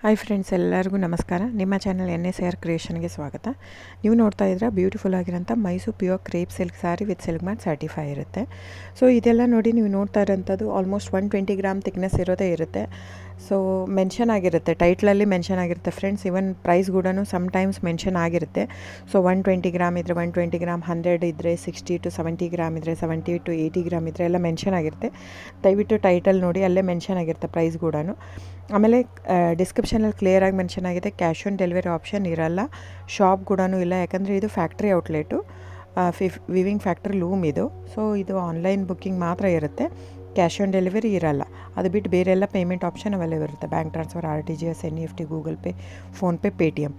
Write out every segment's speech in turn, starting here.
Hi friends, ಎಲ್ಲರಿಗೂ ನಮಸ್ಕಾರ. ನಿಮ್ಮ ಚಾನಲ್ NSAR ಕ್ರಿಯೇಷನ್ಗೆ ಸ್ವಾಗತ. ನೀವು ನೋಡ್ತಾ ಇದ್ರೆ ಬ್ಯೂಟಿಫುಲ್ ಆಗಿರೋಂಥ Mysuru pure crepe silk saree with silk ಮ್ಯಾಟ್ ಸರ್ಟಿಫೈ ಇರುತ್ತೆ. ಸೊ ಇದೆಲ್ಲ ನೋಡಿ ನೀವು ನೋಡ್ತಾ ಇರೋಂಥದ್ದು ಆಲ್ಮೋಸ್ಟ್ 120 ಗ್ರಾಮ್ ಥಿಕ್ನೆಸ್ ಇರೋದೇ ಇರುತ್ತೆ. ಸೊ ಮೆನ್ಷನ್ ಆಗಿರುತ್ತೆ, ಟೈಟ್ಲಲ್ಲಿ ಮೆನ್ಷನ್ ಆಗಿರುತ್ತೆ ಫ್ರೆಂಡ್ಸ್. ಇವನ್ ಪ್ರೈಸ್ ಕೂಡ ಸಮ್ಟೈಮ್ಸ್ ಮೆನ್ಷನ್ ಆಗಿರುತ್ತೆ. ಸೊ 120 ಗ್ರಾಮ್ ಇದ್ದರೆ 120 ಗ್ರಾಮ್, 100 ಇದ್ದರೆ 60 to 70 ಗ್ರಾಮ್ ಇದ್ದರೆ 70 to 80 ಗ್ರಾಮ್ ಇದ್ದರೆ ಎಲ್ಲ ಮೆನ್ಷನ್ ಆಗಿರುತ್ತೆ. ದಯವಿಟ್ಟು ಟೈಟಲ್ ನೋಡಿ, ಅಲ್ಲೇ ಮೆನ್ಷನ್ ಆಗಿರುತ್ತೆ ಪ್ರೈಸ್ ಕೂಡ. ಆಮೇಲೆ ಡಿಸ್ಕ್ರಿಪ್ಷನಲ್ಲಿ ಕ್ಲಿಯರಾಗಿ ಮೆನ್ಷನ್ ಆಗಿದೆ, ಕ್ಯಾಶ್ ಆನ್ ಡೆಲಿವರಿ ಆಪ್ಷನ್ ಇರಲ್ಲ, ಶಾಪ್ ಕೂಡ ಇಲ್ಲ. ಯಾಕಂದರೆ ಇದು factory outlet, viewing factory loom ಇದು. ಸೊ ಇದು ಆನ್ಲೈನ್ ಬುಕ್ಕಿಂಗ್ ಮಾತ್ರ ಇರುತ್ತೆ, ಕ್ಯಾಶ್ ಆನ್ ಡೆಲಿವರಿ ಇರಲ್ಲ. ಅದು ಬಿಟ್ಟು ಬೇರೆ ಎಲ್ಲ ಪೇಮೆಂಟ್ ಆಪ್ಷನ್ ಅವೈಲೇಬಲ್ ಇರುತ್ತೆ, bank transfer, RTGS, NEFT, Google pay, PhonePe, Paytm.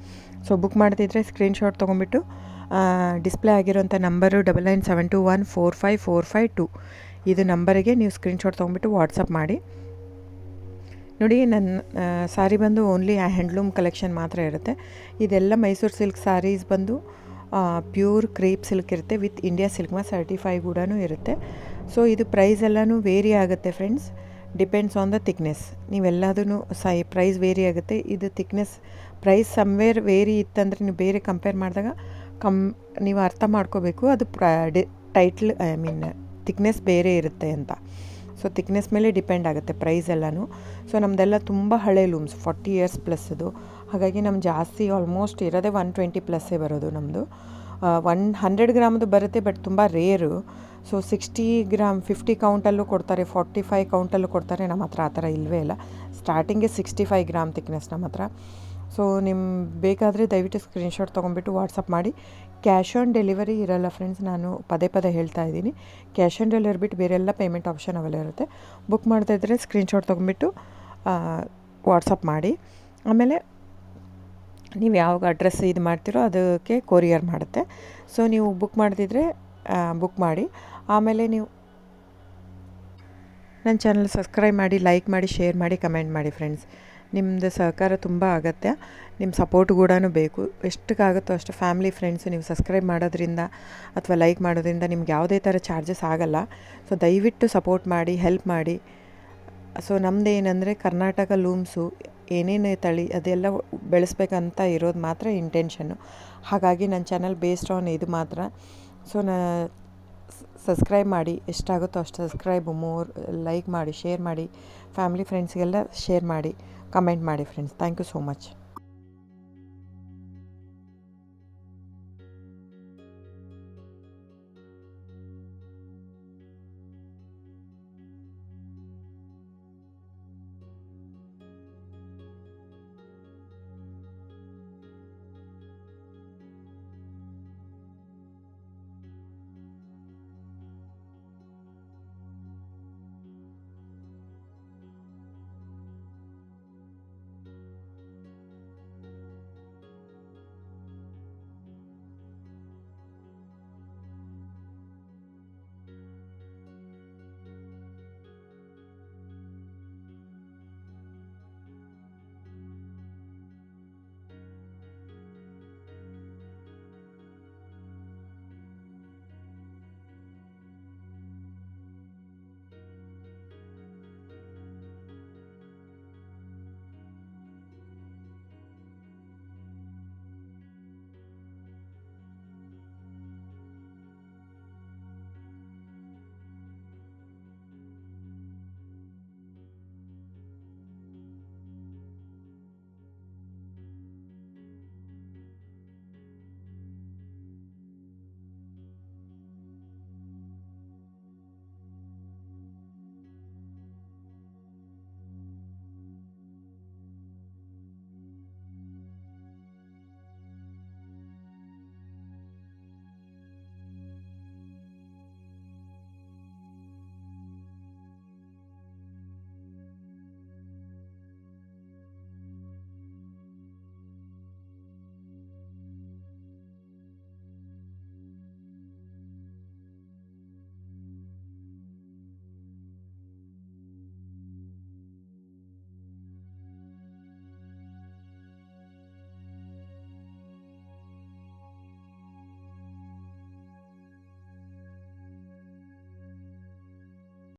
So book ಮಾಡ್ತಿದ್ರೆ ಸ್ಕ್ರೀನ್ಶಾಟ್ ತೊಗೊಂಬಿಟ್ಟು ಡಿಸ್ಪ್ಲೇ ಆಗಿರೋಂಥ ನಂಬರು 9972145452 ಇದು ನಂಬರಿಗೆ ನೀವು ಸ್ಕ್ರೀನ್ಶಾಟ್ ತೊಗೊಂಬಿಟ್ಟು ವಾಟ್ಸಪ್ ಮಾಡಿ. ನೋಡಿ, ನನ್ನ ಸ್ಯಾರಿ ಬಂದು ಓನ್ಲಿ ಹ್ಯಾಂಡ್ಲೂಮ್ ಕಲೆಕ್ಷನ್ ಮಾತ್ರ ಇರುತ್ತೆ. ಇದೆಲ್ಲ ಮೈಸೂರು ಸಿಲ್ಕ್ ಸ್ಯಾರೀಸ್ ಬಂದು ಪ್ಯೂರ್ ಕ್ರೇಪ್ ಸಿಲ್ಕ್ ಇರುತ್ತೆ, ವಿತ್ ಇಂಡಿಯಾ ಸಿಲ್ಕ್ ಮ್ಯಾಟ್ ಸರ್ಟಿಫೈ ಕೂಡ ಇರುತ್ತೆ. ಸೊ ಇದು ಪ್ರೈಸ್ ಎಲ್ಲನೂ ವೇರಿ ಆಗುತ್ತೆ friends, depends on the thickness. ನೀವೆಲ್ಲದೂ ಪ್ರೈಸ್ ವೇರಿ ಆಗುತ್ತೆ. ಇದು ಥಿಕ್ನೆಸ್ ಪ್ರೈಸ್ ಸಮ್ವೇರ್ ವೇರಿ ಇತ್ತಂದರೆ ನೀವು ಬೇರೆ ಕಂಪೇರ್ ಮಾಡಿದಾಗ ನೀವು ಅರ್ಥ ಮಾಡ್ಕೋಬೇಕು, ಅದು ಟೈಟ್ಲ್ ಥಿಕ್ನೆಸ್ ಬೇರೆ ಇರುತ್ತೆ ಅಂತ. ಸೊ ಥಿಕ್ನೆಸ್ ಮೇಲೆ ಡಿಪೆಂಡ್ ಆಗುತ್ತೆ ಪ್ರೈಸ್ ಎಲ್ಲನೂ. ಸೊ ನಮ್ಮದೆಲ್ಲ ತುಂಬ ಹಳೆ ಲೂಮ್ಸ್, 40 years ಪ್ಲಸ್ ಅದು. ಹಾಗಾಗಿ ನಮ್ಮ ಜಾಸ್ತಿ ಆಲ್ಮೋಸ್ಟ್ ಇರೋದೇ 120 ಪ್ಲಸ್ಸೇ ಬರೋದು ನಮ್ಮದು. 100 ಗ್ರಾಮ್ದು ಬರುತ್ತೆ, ಬಟ್ ತುಂಬ ರೇರು. ಸೊ 60 ಗ್ರಾಮ್ 50 ಕೌಂಟಲ್ಲೂ ಕೊಡ್ತಾರೆ, 45 ಕೌಂಟಲ್ಲೂ ಕೊಡ್ತಾರೆ. ನಮ್ಮ ಹತ್ರ ಆ ಥರ ಇಲ್ಲವೇ ಇಲ್ಲ. ಸ್ಟಾರ್ಟಿಂಗೇ 65 ಗ್ರಾಮ್ ಥಿಕ್ನೆಸ್ ನಮ್ಮ ಹತ್ರ. ಸೊ ಬೇಕಾದರೆ ದಯವಿಟ್ಟು ಸ್ಕ್ರೀನ್ಶಾಟ್ ತೊಗೊಂಬಿಟ್ಟು ವಾಟ್ಸಪ್ ಮಾಡಿ. ಕ್ಯಾಶ್ ಆನ್ ಡೆಲಿವರಿ ಇರಲ್ಲ ಫ್ರೆಂಡ್ಸ್, ನಾನು ಪದೇ ಪದೇ ಹೇಳ್ತಾ ಇದ್ದೀನಿ. ಕ್ಯಾಶ್ ಆನ್ ಡೆಲಿವರಿ ಬಿಟ್ಟು ಬೇರೆಲ್ಲ ಪೇಮೆಂಟ್ ಆಪ್ಷನ್ ಅವೈಲೇಬಲ್ ಇರುತ್ತೆ. ಬುಕ್ ಮಾಡ್ತಾ ಇದ್ದರೆ ಸ್ಕ್ರೀನ್ಶಾಟ್ ತೊಗೊಂಬಿಟ್ಟು ವಾಟ್ಸಪ್ ಮಾಡಿ. ಆಮೇಲೆ ನೀವು ಯಾವಾಗ ಅಡ್ರೆಸ್ ಇದು ಮಾಡ್ತೀರೋ ಅದಕ್ಕೆ ಕೊರಿಯರ್ ಮಾಡುತ್ತೆ. ಸೊ ನೀವು ಬುಕ್ ಮಾಡ್ತಿದ್ರೆ ಬುಕ್ ಮಾಡಿ. ಆಮೇಲೆ ನೀವು ನನ್ನ ಚಾನಲ್ ಸಬ್ಸ್ಕ್ರೈಬ್ ಮಾಡಿ, ಲೈಕ್ ಮಾಡಿ, ಶೇರ್ ಮಾಡಿ, ಕಮೆಂಟ್ ಮಾಡಿ ಫ್ರೆಂಡ್ಸ್. ನಿಮ್ಮದು ಸಹಕಾರ ತುಂಬ ಅಗತ್ಯ, ನಿಮ್ಮ ಸಪೋರ್ಟ್ ಕೂಡ ಬೇಕು. ಎಷ್ಟಕ್ಕಾಗುತ್ತೋ ಅಷ್ಟು ಫ್ಯಾಮಿಲಿ, ಫ್ರೆಂಡ್ಸು ನೀವು ಸಬ್ಸ್ಕ್ರೈಬ್ ಮಾಡೋದ್ರಿಂದ ಅಥವಾ ಲೈಕ್ ಮಾಡೋದ್ರಿಂದ ನಿಮ್ಗೆ ಯಾವುದೇ ಥರ ಚಾರ್ಜಸ್ ಆಗಲ್ಲ. ಸೊ ದಯವಿಟ್ಟು ಸಪೋರ್ಟ್ ಮಾಡಿ, ಹೆಲ್ಪ್ ಮಾಡಿ. ಸೊ ನಮ್ಮದು ಏನಂದರೆ ಕರ್ನಾಟಕ ಲೂಮ್ಸು ಏನೇನು ತಳಿ ಅದೆಲ್ಲ ಬೆಳೆಸ್ಬೇಕಂತ ಇರೋದು ಮಾತ್ರ ಇಂಟೆನ್ಷನ್ನು. ಹಾಗಾಗಿ ನನ್ನ ಚಾನಲ್ ಬೇಸ್ಡ್ ಆನ್ ಇದು ಮಾತ್ರ. ಸೊ ಸಬ್ಸ್ಕ್ರೈಬ್ ಮಾಡಿ, ಎಷ್ಟಾಗುತ್ತೋ ಅಷ್ಟು ಸಬ್ಸ್ಕ್ರೈಬ್, ಲೈಕ್ ಮಾಡಿ, ಶೇರ್ ಮಾಡಿ, ಫ್ಯಾಮಿಲಿ ಫ್ರೆಂಡ್ಸ್ಗೆಲ್ಲ ಶೇರ್ ಮಾಡಿ, ಕಮೆಂಟ್ ಮಾಡಿ friends. Thank you so much.